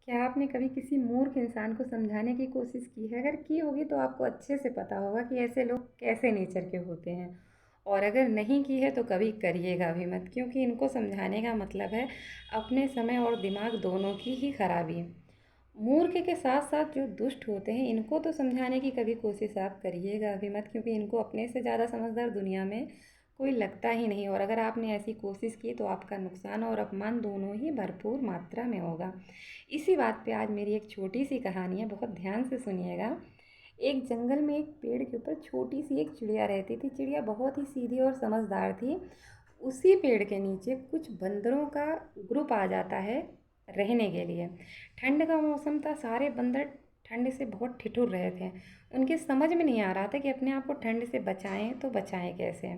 क्या आपने कभी किसी मूर्ख इंसान को समझाने की कोशिश की है? अगर की होगी तो आपको अच्छे से पता होगा कि ऐसे लोग कैसे नेचर के होते हैं। और अगर नहीं की है तो कभी करिएगा भी मत, क्योंकि इनको समझाने का मतलब है अपने समय और दिमाग दोनों की ही खराबी। मूर्ख के साथ साथ जो दुष्ट होते हैं इनको तो समझाने की कभी कोशिश आप करिएगा भी मत, क्योंकि इनको अपने से ज़्यादा समझदार दुनिया में कोई लगता ही नहीं। और अगर आपने ऐसी कोशिश की तो आपका नुकसान और अपमान दोनों ही भरपूर मात्रा में होगा। इसी बात पे आज मेरी एक छोटी सी कहानी है, बहुत ध्यान से सुनिएगा। एक जंगल में एक पेड़ के ऊपर छोटी सी एक चिड़िया रहती थी। चिड़िया बहुत ही सीधी और समझदार थी। उसी पेड़ के नीचे कुछ बंदरों का ग्रुप आ जाता है रहने के लिए। ठंड का मौसम था, सारे बंदर ठंड से बहुत ठिठुर रहे थे। उनके समझ में नहीं आ रहा था कि अपने आप को ठंड से बचाएं तो बचाएं कैसे।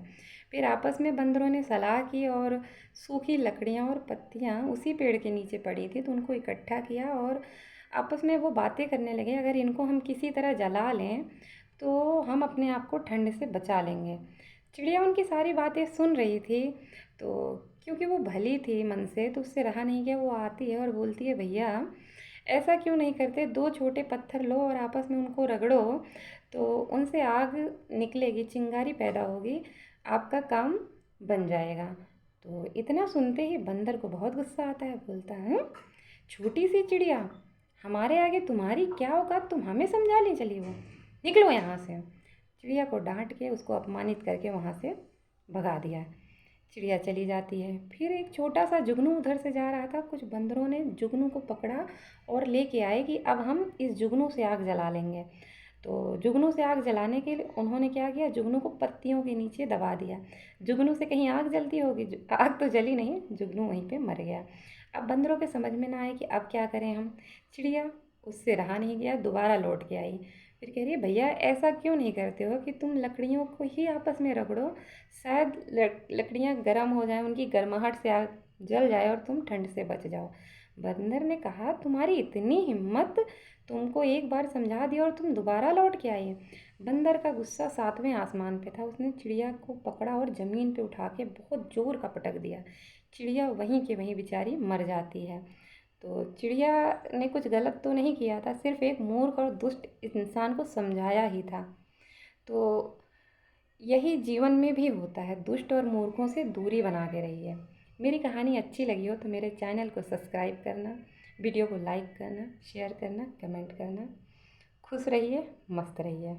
फिर आपस में बंदरों ने सलाह की और सूखी लकड़ियाँ और पत्तियाँ उसी पेड़ के नीचे पड़ी थी तो उनको इकट्ठा किया और आपस में वो बातें करने लगे, अगर इनको हम किसी तरह जला लें तो हम अपने आप को ठंड से बचा लेंगे। चिड़िया उनकी सारी बातें सुन रही थी, तो क्योंकि वो भली थी मन से तो उससे रहा नहीं गया। वो आती है और बोलती है, भैया ऐसा क्यों नहीं करते, दो छोटे पत्थर लो और आपस में उनको रगड़ो तो उनसे आग निकलेगी, चिंगारी पैदा होगी, आपका काम बन जाएगा। तो इतना सुनते ही बंदर को बहुत गुस्सा आता है। बोलता है, छोटी सी चिड़िया, हमारे आगे तुम्हारी क्या औकात, तुम हमें समझा ले चली हो, निकलो यहाँ से। चिड़िया को डांट के उसको अपमानित करके वहाँ से भगा दिया। चिड़िया चली जाती है। फिर एक छोटा सा जुगनू उधर से जा रहा था। कुछ बंदरों ने जुगनू को पकड़ा और लेके आए कि अब हम इस जुगनू से आग जला लेंगे। तो जुगनू से आग जलाने के लिए उन्होंने क्या किया, जुगनू को पत्तियों के नीचे दबा दिया। जुगनू से कहीं आग जलती होगी, आग तो जली नहीं, जुगनू वहीं पे मर गया। अब बंदरों के समझ में ना आए कि अब क्या करें हम। चिड़िया उससे रहा नहीं गया, दोबारा लौट के आई। फिर कह रही है, भैया ऐसा क्यों नहीं करते हो कि तुम लकड़ियों को ही आपस में रगड़ो, शायद लकड़ियाँ गर्म हो जाएं, उनकी गर्माहट से आग जल जाए और तुम ठंड से बच जाओ। बंदर ने कहा, तुम्हारी इतनी हिम्मत, तुमको एक बार समझा दिया और तुम दोबारा लौट के आई। बंदर का गुस्सा सातवें आसमान पे था। उसने चिड़िया को पकड़ा और ज़मीन पे उठा के बहुत ज़ोर का पटक दिया। चिड़िया वहीं के वहीं बेचारी मर जाती है। तो चिड़िया ने कुछ गलत तो नहीं किया था, सिर्फ एक मूर्ख और दुष्ट इंसान को समझाया ही था। तो यही जीवन में भी होता है, दुष्ट और मूर्खों से दूरी बना के रहिए। मेरी कहानी अच्छी लगी हो तो मेरे चैनल को सब्सक्राइब करना, वीडियो को लाइक करना, शेयर करना, कमेंट करना। खुश रहिए, मस्त रहिए।